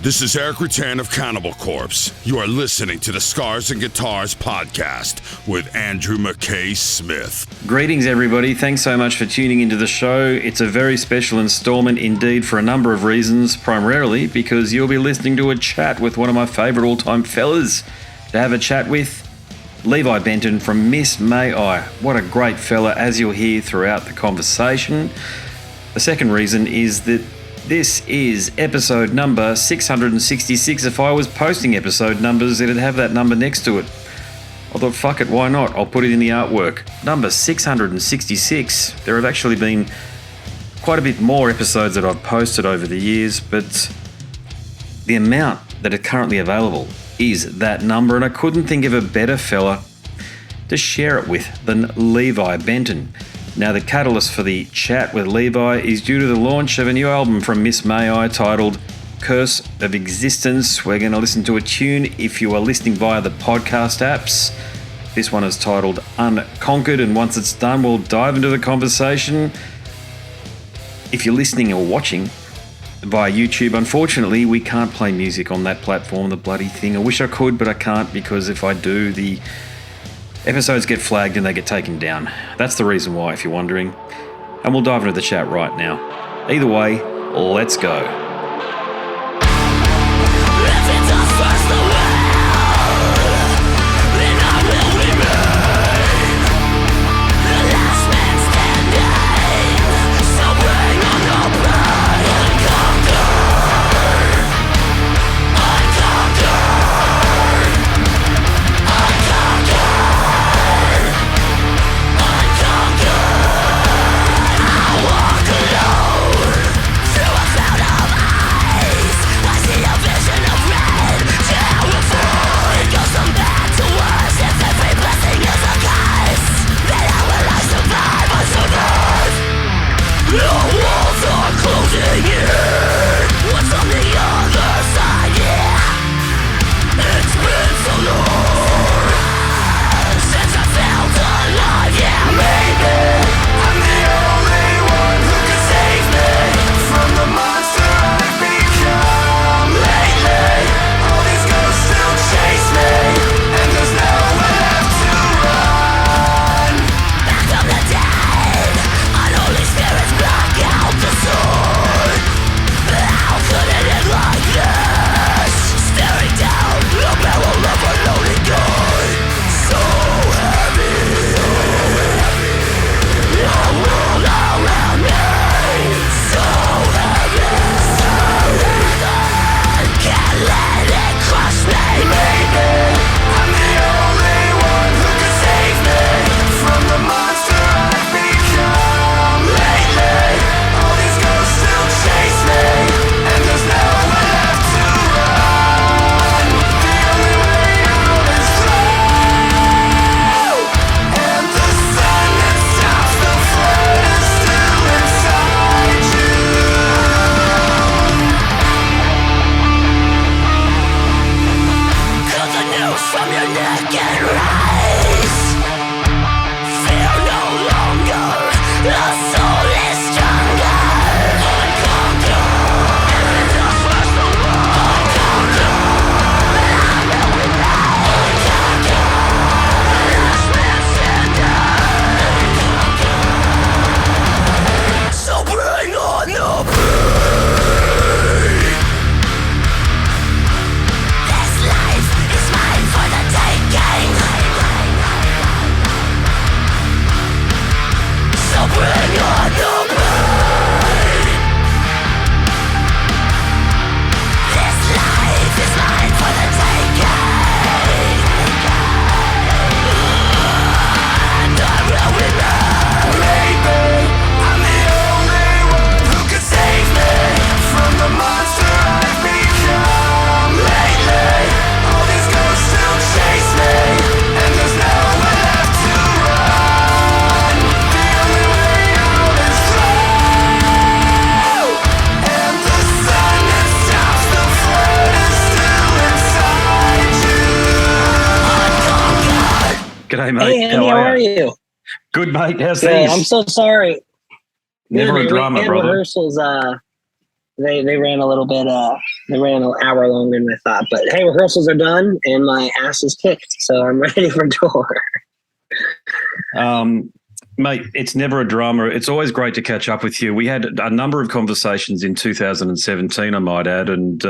This is Eric Rutan of Cannibal Corpse. You are listening to the Scars and Guitars podcast with Andrew McKay Smith. Greetings, everybody. Thanks so much for tuning into the show. It's a very special installment indeed for a number of reasons, primarily because you'll be listening to a chat with one of my favourite all-time fellas to have a chat with, Levi Benton from Miss May I. What a great fella, as you'll hear throughout the conversation. The second reason is that this is episode number 666. If I was posting episode numbers, it'd have that number next to it. I thought, fuck it, why not? I'll put it in the artwork. Number 666. There have actually been quite a bit more episodes that I've posted over the years, but the amount that are currently available is that number, and I couldn't think of a better fella to share it with than Levi Benton. Now, the catalyst for the chat with Levi is due to the launch of a new album from Miss May I titled Curse of Existence. We're going to listen to a tune if you are listening via the podcast apps. This one is titled Unconquered, and once it's done, we'll dive into the conversation. If you're listening or watching via YouTube, unfortunately, we can't play music on that platform, the bloody thing. I wish I could, but I can't, because if I do, the episodes get flagged and they get taken down. That's the reason why, if you're wondering. And we'll dive into the chat right now. Either way, let's go. G'day, mate. Hey, Andy, how are you? Good, mate. How's Good. things? I'm so sorry. Never a drama, band brother. Rehearsals They ran a little bit. They ran an hour longer than I thought. But hey, rehearsals are done and my ass is kicked, so I'm ready for tour. Mate, it's never a drama. It's always great to catch up with you. We had a number of conversations in 2017, I might add, and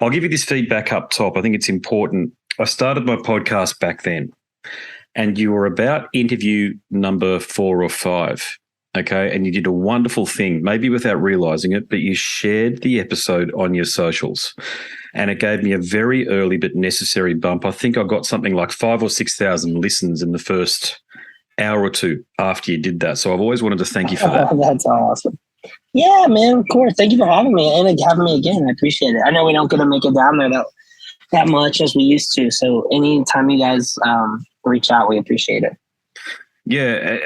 I'll give you this feedback up top. I think it's important. I started my podcast back then, and you were about interview number 4 or 5, okay? And you did a wonderful thing, maybe without realising it, but you shared the episode on your socials, and it gave me a very early but necessary bump. I think I got something like 5,000 or 6,000 listens in the first hour or two after you did that. So I've always wanted to thank you for that. That's awesome. Yeah, man, of course. Thank you for having me and having me again. I appreciate it. I know we don't get to make it down there that much as we used to. So anytime you guys reach out, we appreciate it. Yeah,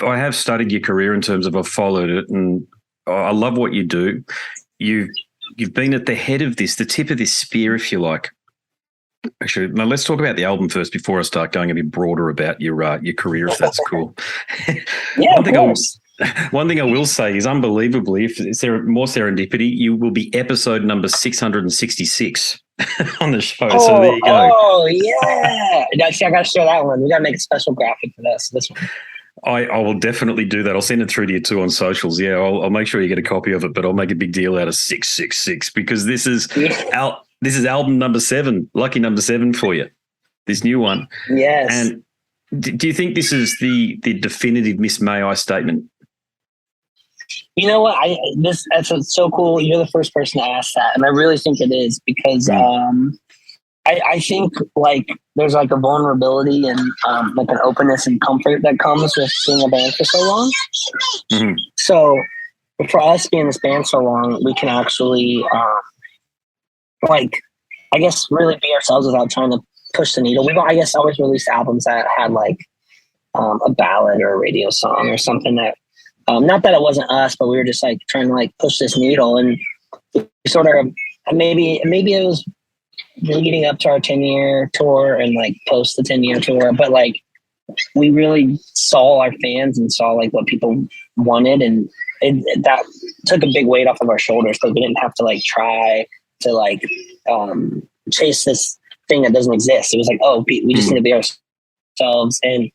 I have studied your career in terms of I've followed it, and I love what you do. You've been at the head of this, the tip of this spear, if you like. Actually, now let's talk about the album first before I start going a bit broader about your career, if that's cool. Yeah, of course. One thing I will say is, unbelievably, if there more serendipity, you will be episode number 666 on the show. So there you go. Oh, yeah. I got to share that one. We got to make a special graphic for this one. I will definitely do that. I'll send it through to you too on socials. Yeah, I'll make sure you get a copy of it, but I'll make a big deal out of 666 because this is this is album number 7, lucky number 7 for you, this new one. Yes. And do you think this is the definitive Miss May I statement? You know what? That's so cool. You're the first person to ask that, and I really think it is because I think like there's like a vulnerability and like an openness and comfort that comes with being a band for so long. Mm-hmm. So for us being this band so long, we can actually like I guess really be ourselves without trying to push the needle. We've I guess always released albums that had like a ballad or a radio song or something that not that it wasn't us, but we were just like trying to like push this needle, and we sort of maybe it was leading up to our 10-year tour and like post the 10-year tour, but like we really saw our fans and saw like what people wanted, and that took a big weight off of our shoulders because we didn't have to like try to like chase this thing that doesn't exist. It was like, oh, we just need to be ourselves, and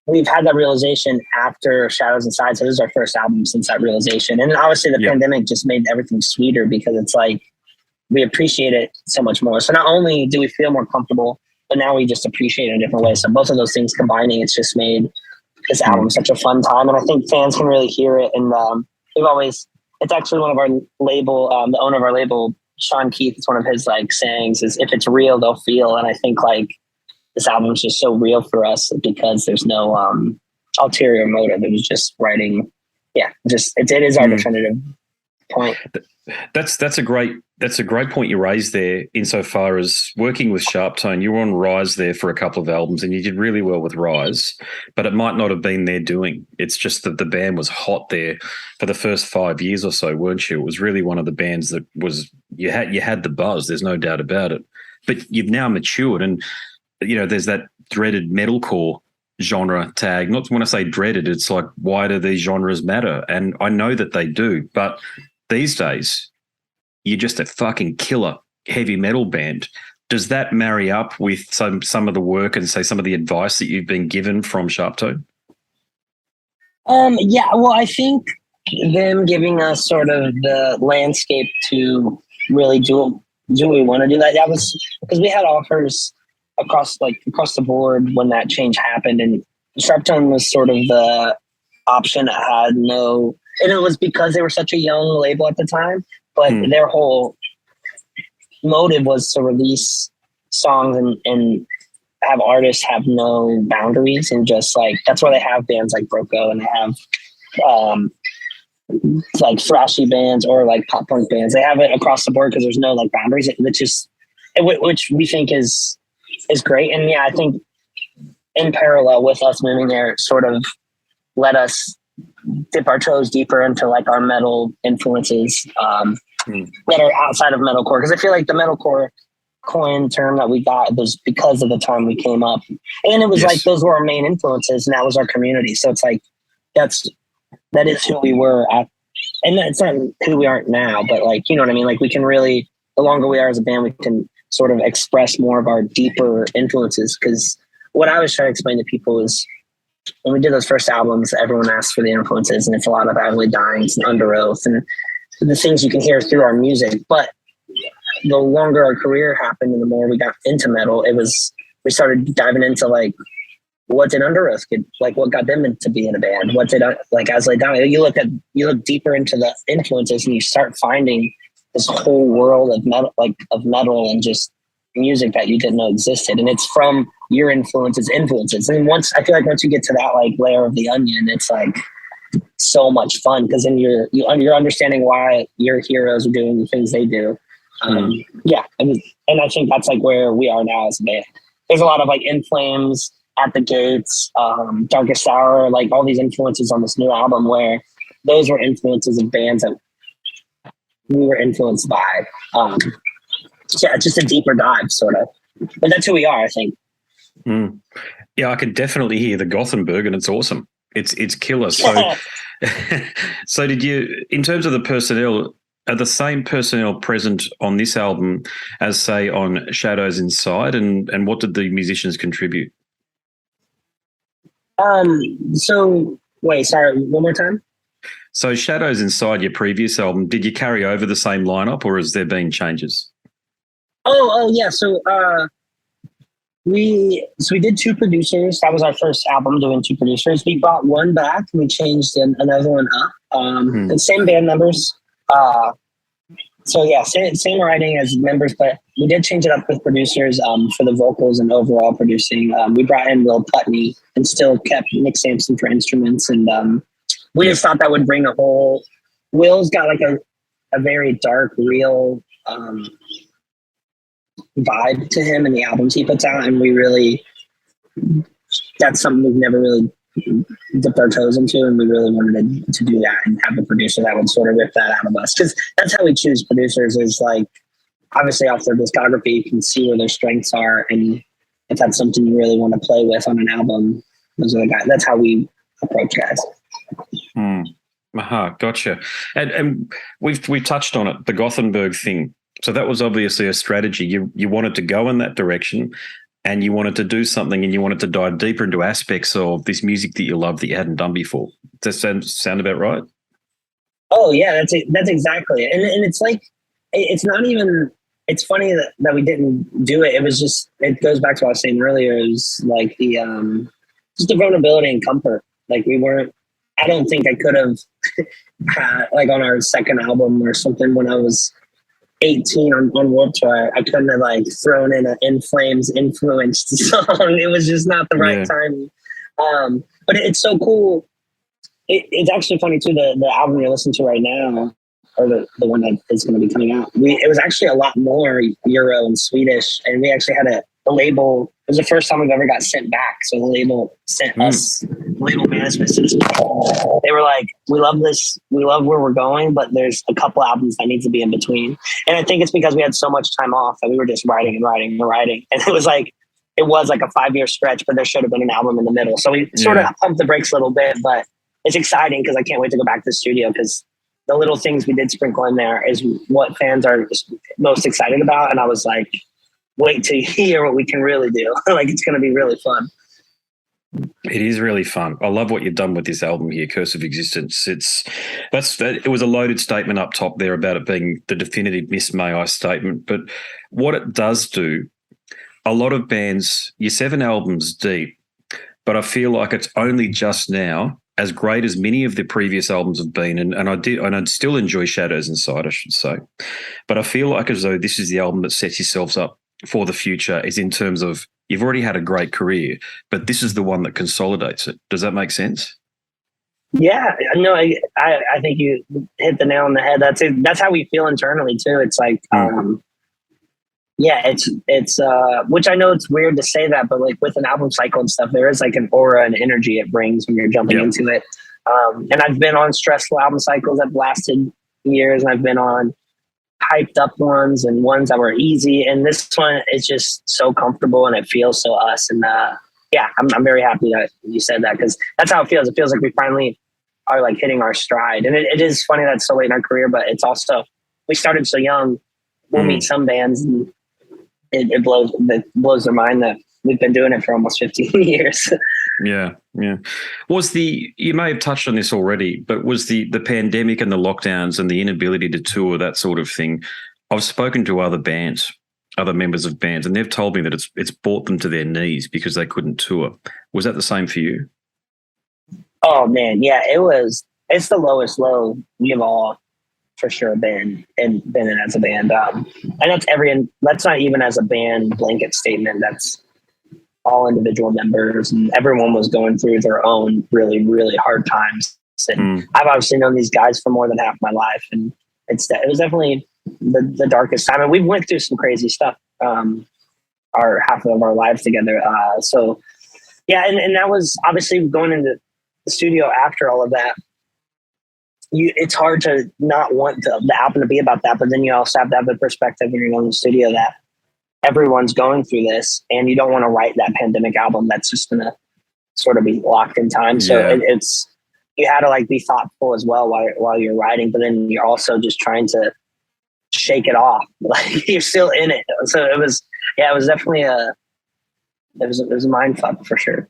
we've had that realization after Shadows Inside. So this is our first album since that realization, and obviously the pandemic just made everything sweeter because it's like we appreciate it so much more. So not only do we feel more comfortable, but now we just appreciate it in a different way. So both of those things combining, it's just made this album such a fun time. And I think fans can really hear it. And it's actually one of our label, the owner of our label, Sean Keith, it's one of his like sayings is if it's real, they'll feel. And I think like this album is just so real for us because there's no ulterior motive. It was just writing. Yeah, it is our definitive point. That's a great point you raised there insofar as working with SharpTone. You were on Rise there for a couple of albums and you did really well with Rise, but it might not have been their doing. It's just that the band was hot there for the first 5 years or so, weren't you? It was really one of the bands that was you had the buzz, there's no doubt about it. But you've now matured and there's that dreaded metalcore genre tag. Not when I say dreaded, it's like why do these genres matter? And I know that they do, but these days, you're just a fucking killer heavy metal band. Does that marry up with some of the work and say some of the advice that you've been given from SharpTone? Yeah, well, I think them giving us sort of the landscape to really do what we want to do. That was because we had offers across the board when that change happened, and SharpTone was sort of the option that had no. And it was because they were such a young label at the time, but their whole motive was to release songs and have artists have no boundaries, and just like that's why they have bands like Broco and they have like thrashy bands or like pop punk bands. They have it across the board because there's no like boundaries, which we think is great. And yeah, I think in parallel with us moving there, sort of let us dip our toes deeper into like our metal influences that are outside of metalcore. Because I feel like the metalcore coin term that we got was because of the time we came up, and it was like those were our main influences, and that was our community. So it's like that is who we were and that's not who we are now, but like, you know what I mean? Like we can really, the longer we are as a band, we can sort of express more of our deeper influences. Cause what I was trying to explain to people is when we did those first albums, everyone asked for the influences, and it's a lot of Ugly Dyings and Under Oath and the things you can hear through our music. But the longer our career happened and the more we got into metal, we started diving into like, what did Under Oath get, like what got them into being a band? What did like As Lay Down? You look deeper into the influences and you start finding this whole world of metal and just music that you didn't know existed. And it's from your influences. And I feel like once you get to that like layer of the onion, it's like so much fun because then you're understanding why your heroes are doing the things they do. Yeah, and I think that's like where we are now as a band. There's a lot of like In Flames, At the Gates, Darkest Hour, like all these influences on this new album where those were influences of bands that we were influenced by. Yeah, just a deeper dive sort of. But that's who we are, I think. Yeah, I can definitely hear the Gothenburg and it's awesome. It's killer. So, so did you, in terms of the personnel, are the same personnel present on this album as, say, on Shadows Inside? And what did the musicians contribute? So, wait, sorry, one more time? So Shadows Inside, your previous album, did you carry over the same lineup or has there been changes? Oh, yeah. So we did two producers. That was our first album doing two producers. We brought one back and we changed another one up. The same band members. So yeah, same writing as members, but we did change it up with producers for the vocals and overall producing. We brought in Will Putney and still kept Nick Sampson for instruments. And we just thought that would bring a whole... Will's got like a very dark, real vibe to him in the albums he puts out. And that's something we've never really dipped our toes into, and we really wanted to do that and have a producer that would sort of rip that out of us, because that's how we choose producers, is like obviously off their discography you can see where their strengths are, and if that's something you really want to play with on an album, those are the guys. That's how we approach guys. Gotcha. And we've touched on it, the Gothenburg thing. So that was obviously a strategy. You wanted to go in that direction, and you wanted to do something, and you wanted to dive deeper into aspects of this music that you love that you hadn't done before. Does that sound about right? Oh yeah, that's exactly it. And it's like, it's not even, it's funny that we didn't do it. It was just, it goes back to what I was saying earlier, is like the, just the vulnerability and comfort. Like I don't think I could have had, like on our second album or something when I was 18 on Warped Tour, I couldn't have like thrown in an In Flames influenced song. It was just not the right time. But it's so cool. It's actually funny too, the album you're listening to right now, or the one that is going to be coming out, it was actually a lot more Euro and Swedish, and we actually had a label. It was the first time we've ever got sent back, so the label sent us, label management sent us back. They were like, we love this, we love where we're going, but there's a couple albums that need to be in between. And I think it's because we had so much time off that we were just writing and writing, and it was like a 5-year stretch, but there should have been an album in the middle, so we sort of pumped the brakes a little bit. But it's exciting because I can't wait to go back to the studio, because the little things we did sprinkle in there is what fans are most excited about. And I was like, wait till you hear what we can really do. Like, it's going to be really fun. It is really fun. I love what you've done with this album here, Curse of Existence. It was a loaded statement up top there about it being the definitive Miss May I statement. But what it does do, a lot of bands, you're 7 albums deep, but I feel like it's only just now, as great as many of the previous albums have been, and I'd still enjoy Shadows Inside, I should say. But I feel like as though this is the album that sets yourselves up for the future, is in terms of you've already had a great career, but this is the one that consolidates it. Does that make sense? Yeah, no, I think you hit the nail on the head. That's how we feel internally too. It's like, yeah, it's which I know it's weird to say that, but like with an album cycle and stuff, there is like an aura and energy it brings when you're jumping into it. And I've been on stressful album cycles that lasted years, and I've been on hyped up ones and ones that were easy. And this one is just so comfortable and it feels so us. And yeah, I'm very happy that you said that, because that's how it feels. It feels like we finally are like hitting our stride. And it is funny that it's so late in our career, but it's also, we started so young. We'll meet some bands and it blows their mind that we've been doing it for almost 15 years. Yeah. You may have touched on this already, but was the pandemic and the lockdowns and the inability to tour, that sort of thing, I've spoken to other members of bands, and they've told me that it's brought them to their knees because they couldn't tour. Was that the same for you? Oh man, yeah, it's the lowest low we've all for sure been in as a band. And that's not even as a band blanket statement. That's all individual members, and everyone was going through their own really, really hard times. And I've obviously known these guys for more than half my life, and it was definitely the darkest time. And we went through some crazy stuff, our half of our lives together. So yeah, and that was obviously going into the studio after all of that. It's hard to not want the album to be about that, but then you also have to have the perspective when you're in the studio that everyone's going through this, and you don't want to write that pandemic album that's just going to sort of be locked in time. So it's you had to like be thoughtful as well while you're writing, but then you're also just trying to shake it off. Like you're still in it. So it was definitely it was a mind fuck for sure.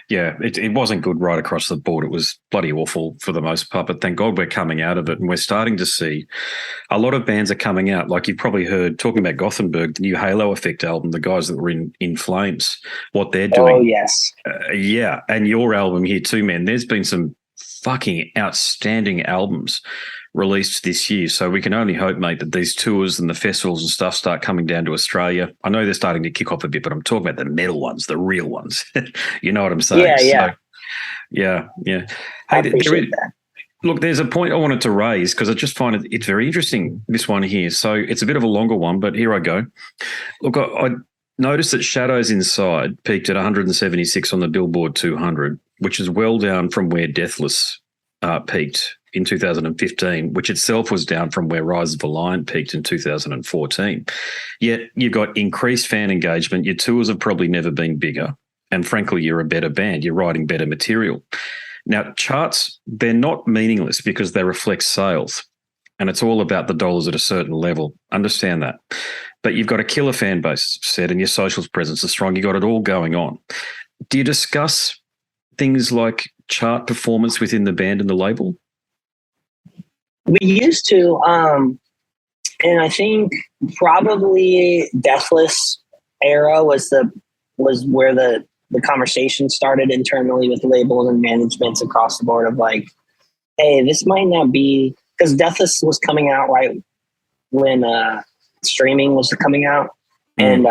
Yeah, it wasn't good right across the board. It was bloody awful for the most part, but thank God we're coming out of it, and we're starting to see a lot of bands are coming out. Like you've probably heard, talking about Gothenburg, the new Halo Effect album, the guys that were in Flames, what they're doing. Oh, yes. Yeah, and your album here too, man. There's been some fucking outstanding albums released this year. So we can only hope, mate, that these tours and the festivals and stuff start coming down to Australia. I know they're starting to kick off a bit, but I'm talking about the metal ones, the real ones. You know what I'm saying? Yeah. So, yeah. I appreciate that. Look, there's a point I wanted to raise because I just find it's very interesting, this one here. So it's a bit of a longer one, but here I go. Look, I noticed that Shadows Inside peaked at 176 on the Billboard 200, which is well down from where Deathless peaked in 2015, which itself was down from where Rise of a Lion peaked in 2014. Yet you've got increased fan engagement. Your tours have probably never been bigger. And frankly, you're a better band. You're writing better material. Now, charts, they're not meaningless because they reflect sales. And it's all about the dollars at a certain level. Understand that. But you've got a killer fan base set, and your socials presence is strong. You've got it all going on. Do you discuss things like chart performance within the band and the label? We used to, and I think probably Deathless era was where the conversation started internally with labels and managements across the board of like, hey, this might not be, because Deathless was coming out right when streaming was coming out. And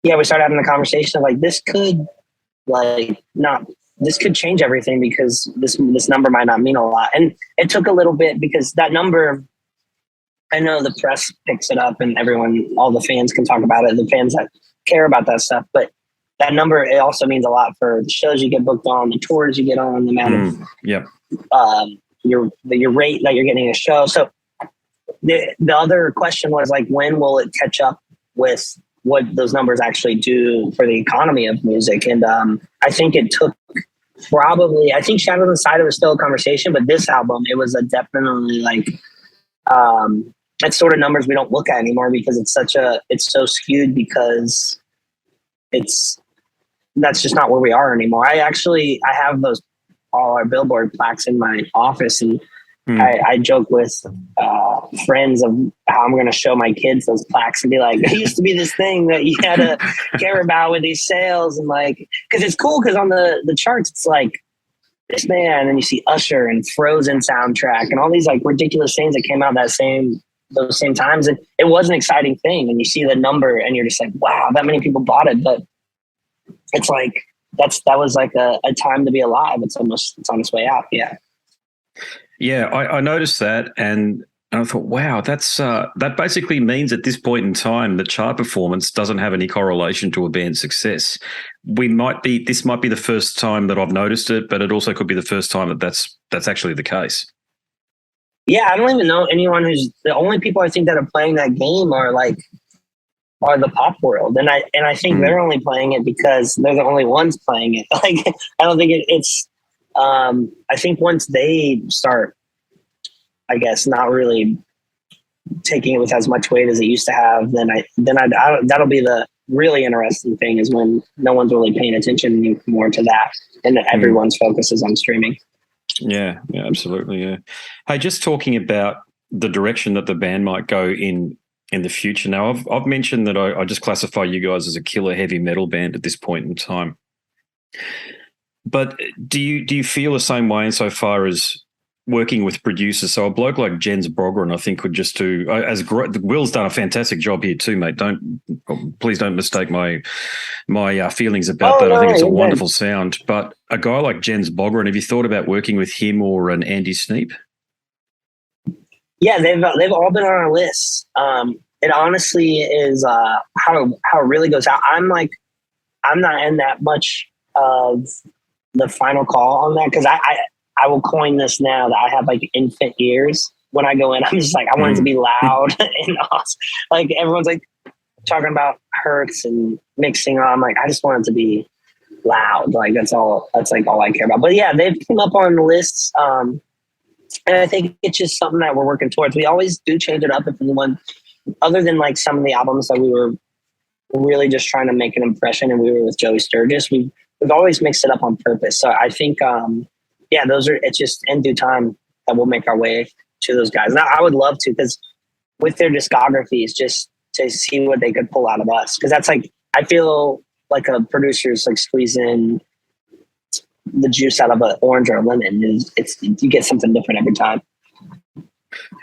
we started having the conversation of like, this could change everything because this number might not mean a lot. And it took a little bit because that number, I know the press picks it up and all the fans can talk about it, the fans that care about that stuff. But that number, it also means a lot for the shows you get booked on, the tours you get on, the amount of your rate that you're getting a show. So the other question was like, when will it catch up with what those numbers actually do for the economy of music? And I think it took I think Shadows Inside was still a conversation, but this album, it was definitely like, it's sort of numbers we don't look at anymore because it's so skewed because that's just not where we are anymore. I have all our Billboard plaques in my office, and I joke with friends of how I'm going to show my kids those plaques and be like, there used to be this thing that you had to care about with these sales. And like, because it's cool because on the charts, it's like this man, and you see Usher and Frozen soundtrack and all these like ridiculous things that came out those same times. And it was an exciting thing. And you see the number and you're just like, wow, that many people bought it. But it's like, that was like a time to be alive. It's on its way out. Yeah. Yeah, I noticed that, and I thought, wow, that basically means at this point in time, the chart performance doesn't have any correlation to a band's success. This might be the first time that I've noticed it, but it also could be the first time that's actually the case. Yeah, I don't even know anyone the only people I think that are playing that game are the pop world, and I think they're only playing it because they're the only ones playing it. Like, I don't think it's I think once they start, I guess, not really taking it with as much weight as it used to have, then that'll be the really interesting thing, is when no one's really paying attention anymore to that, and everyone's focus is on streaming. Yeah, absolutely. Yeah. Hey, just talking about the direction that the band might go in the future. Now, I've mentioned that I just classify you guys as a killer heavy metal band at this point in time. But do you feel the same way insofar as working with producers? So a bloke like Jens Brogren, I think, could just do Will's done a fantastic job here too, mate. Please don't mistake my feelings about that. No, I think it's a wonderful sound. But a guy like Jens Brogren, have you thought about working with him or an Andy Sneap? Yeah, they've all been on our list. It honestly is how it really goes out. I'm not in that much of the final call on that, because I will coin this now that I have like infant ears. When I go in, I'm just like, I want it to be loud and awesome. Like everyone's like talking about hertz and mixing. I'm like, I just want it to be loud. Like that's like all I care about. But yeah, they've come up on the lists. And I think it's just something that we're working towards. We always do change it up if anyone, other than like some of the albums that we were really just trying to make an impression and we were with Joey Sturgis, we've always mixed it up on purpose. So I think, it's just in due time that we'll make our way to those guys. Now, I would love to, because with their discographies, just to see what they could pull out of us. Because that's like, I feel like a producer's like squeezing the juice out of an orange or a lemon. You get something different every time.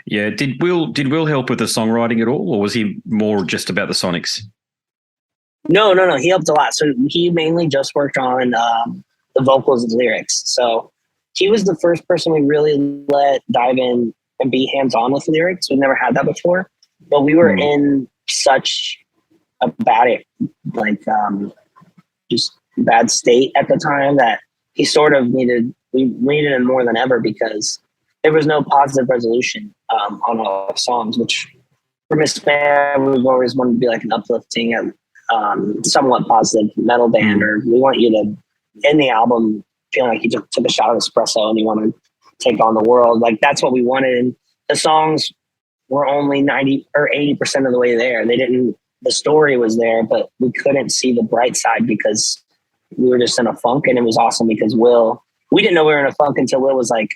Yeah. Did Will help with the songwriting at all, or was he more just about the sonics? No. He helped a lot. So he mainly just worked on the vocals and lyrics. So he was the first person we really let dive in and be hands-on with lyrics. We've never had that before, but we were in such a bad state at the time that he sort of needed him more than ever, because there was no positive resolution on all our songs, which for Miss Man, we've always wanted to be like an uplifting and somewhat positive metal band, or we want you to end the album feeling like you just took a shot of espresso and you want to take on the world. Like that's what we wanted. And the songs were only 90 or 80% of the way there. The story was there, but we couldn't see the bright side because we were just in a funk. And it was awesome because we didn't know we were in a funk until Will was like,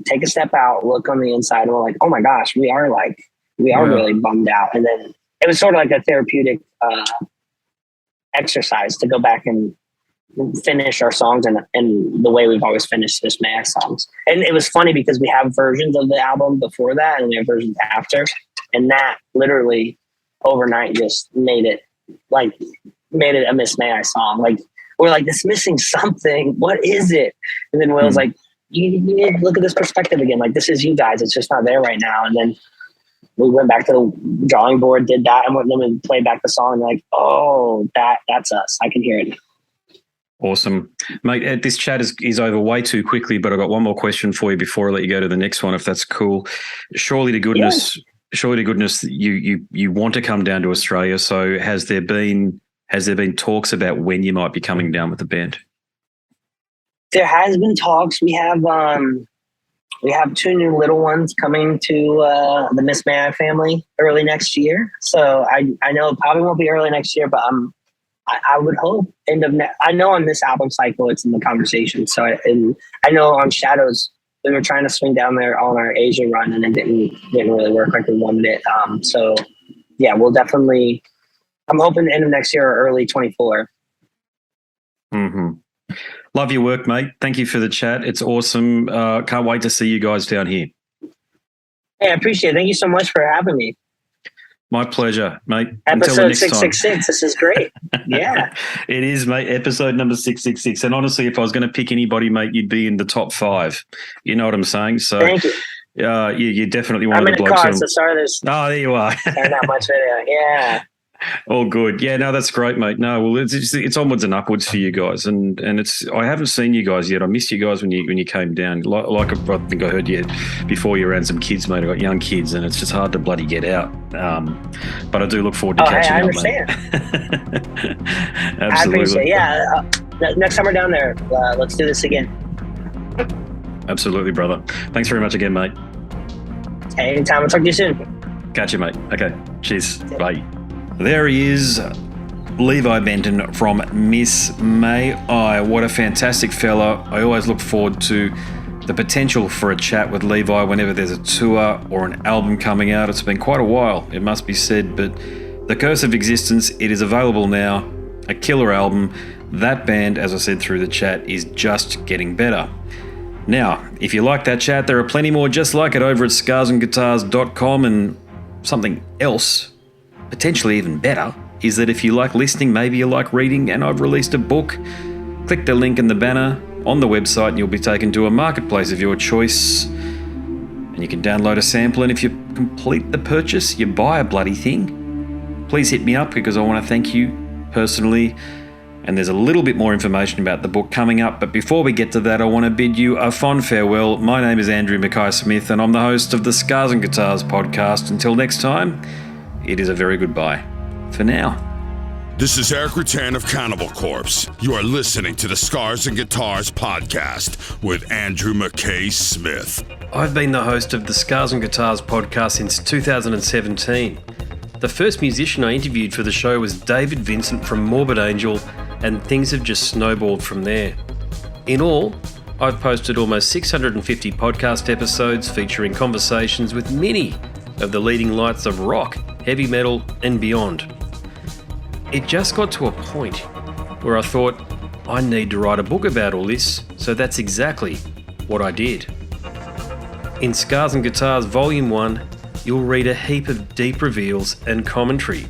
take a step out, look on the inside. And we're like, oh my gosh, we are really bummed out. And then it was sort of like a therapeutic exercise to go back and finish our songs in the way we've always finished this May songs. And it was funny because we have versions of the album before that and we have versions after, and that literally overnight just made it a Miss May song. Like we're like, this missing something. What is it? And then Will's like, you need to look at this perspective again. Like this is you guys. It's just not there right now. And then we went back to the drawing board, did that, and then we played back the song and like, oh, that's us. I can hear it. Awesome. Mate, this chat is over way too quickly, but I've got one more question for you before I let you go to the next one, if that's cool. Surely to goodness, you want to come down to Australia. So has there been talks about when you might be coming down with the band? There has been talks. We have two new little ones coming to the Miss May family early next year. So I know it probably won't be early next year, but I would hope I know on this album cycle it's in the conversation. So I know on Shadows we were trying to swing down there on our Asia run and it didn't really work like we wanted it. So yeah, we'll definitely. I'm hoping the end of next year or early 24. Mm-hmm. Love your work, mate. Thank you for the chat. It's awesome. Can't wait to see you guys down here. Hey, I appreciate it. Thank you so much for having me. My pleasure, mate. Episode 666. This is great. Yeah. It is, mate. Episode number 666. And honestly, if I was going to pick anybody, mate, you'd be in the top 5. You know what I'm saying? So thank you. You definitely one I'm of the in blokes. a car, so sorry there's there you are. not much video. Yeah. All good. Yeah, no, that's great, mate. No, well, it's onwards and upwards for you guys, and I haven't seen you guys yet. I missed you guys when you came down. Like I think I heard you before you around some kids, mate. I got young kids, and it's just hard to bloody get out. But I do look forward to catching I up, understand. Mate. Absolutely. I appreciate it. Yeah. Next time we're down there, let's do this again. Absolutely, brother. Thanks very much again, mate. Anytime. I'll talk to you soon. Catch you, mate. Okay. Cheers. Bye. There he is, Levi Benton from Miss May I. What a fantastic fella. I always look forward to the potential for a chat with Levi whenever there's a tour or an album coming out. It's been quite a while, it must be said, but The Curse of Existence, it is available now. A killer album. That band, as I said through the chat, is just getting better. Now, if you like that chat, there are plenty more just like it over at scarsandguitars.com, and something else, potentially even better, is that if you like listening, maybe you like reading, and I've released a book, click the link in the banner on the website and you'll be taken to a marketplace of your choice, and you can download a sample, and if you complete the purchase, you buy a bloody thing. Please hit me up because I want to thank you personally, and there's a little bit more information about the book coming up, but before we get to that, I want to bid you a fond farewell. My name is Andrew Mackay-Smith and I'm the host of the Scars and Guitars podcast. Until next time, it is a very goodbye for now. This is Eric Rattan of Cannibal Corpse. You are listening to the Scars and Guitars podcast with Andrew Mackay-Smith. I've been the host of the Scars and Guitars podcast since 2017. The first musician I interviewed for the show was David Vincent from Morbid Angel, and things have just snowballed from there. In all, I've posted almost 650 podcast episodes featuring conversations with many of the leading lights of rock, heavy metal, and beyond. It just got to a point where I thought, I need to write a book about all this, so that's exactly what I did. In Scars and Guitars Volume 1, you'll read a heap of deep reveals and commentary,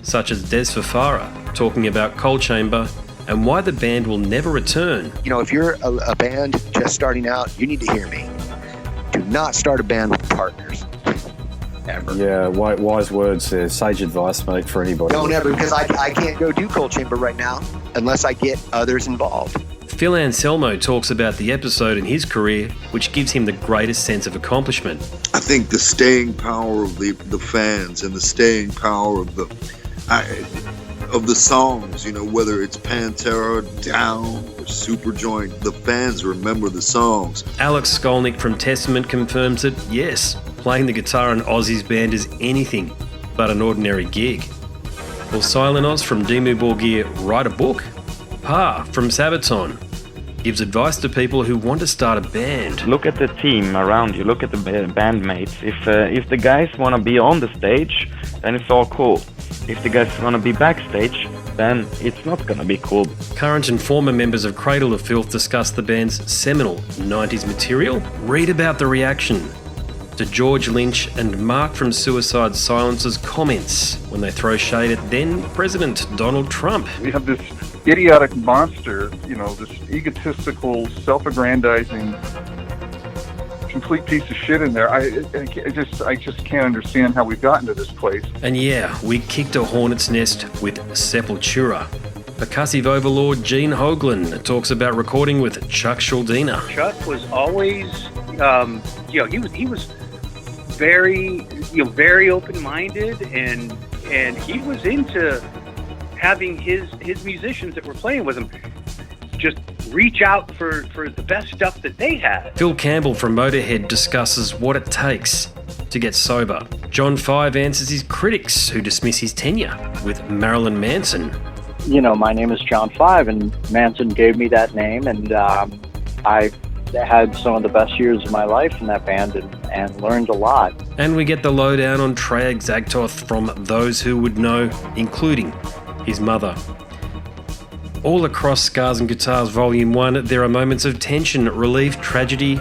such as Des Fafara talking about Coal Chamber and why the band will never return. You know, if you're a band just starting out, you need to hear me. Do not start a band with partners. Ever. Yeah, wise words there. Sage advice, mate, for anybody. Don't ever, because I can't go do Coal Chamber right now unless I get others involved. Phil Anselmo talks about the episode in his career which gives him the greatest sense of accomplishment. I think the staying power of the fans and the staying power of the songs, you know, whether it's Pantera, Down, or Superjoint, the fans remember the songs. Alex Skolnick from Testament confirms that, yes, playing the guitar in Ozzy's band is anything but an ordinary gig. Will Silent Oz from Dimmu Borgir write a book? Pa from Sabaton gives advice to people who want to start a band. Look at the team around you, look at the bandmates. If the guys want to be on the stage, then it's all cool. If the guys want to be backstage, then it's not going to be cool. Current and former members of Cradle of Filth discuss the band's seminal 90s material. Read about the reaction to George Lynch and Mark from Suicide Silence's comments when they throw shade at then President Donald Trump. We have this idiotic monster, you know, this egotistical, self-aggrandizing, complete piece of shit in there. I just can't understand how we've gotten to this place. And yeah, we kicked a hornet's nest with Sepultura. Percussive overlord Gene Hoglan talks about recording with Chuck Schuldiner. Chuck was always, he was very open-minded, and he was into having his musicians that were playing with him just reach out for the best stuff that they had. Phil Campbell from Motorhead discusses what it takes to get sober. John Five answers his critics who dismiss his tenure with Marilyn Manson. You know, my name is John Five, and Manson gave me that name, and I had some of the best years of my life in that band and learned a lot. And we get the lowdown on Treyarch Zagtoth from those who would know, including his mother. All across Scars and Guitars Volume 1, there are moments of tension, relief, tragedy,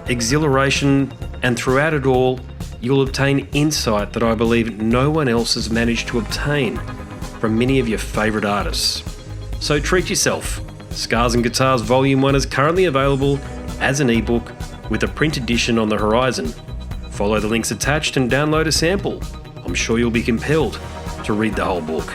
exhilaration, and throughout it all, you'll obtain insight that I believe no one else has managed to obtain from many of your favourite artists. So treat yourself. Scars and Guitars Volume 1 is currently available as an ebook with a print edition on the horizon. Follow the links attached and download a sample. I'm sure you'll be compelled to read the whole book.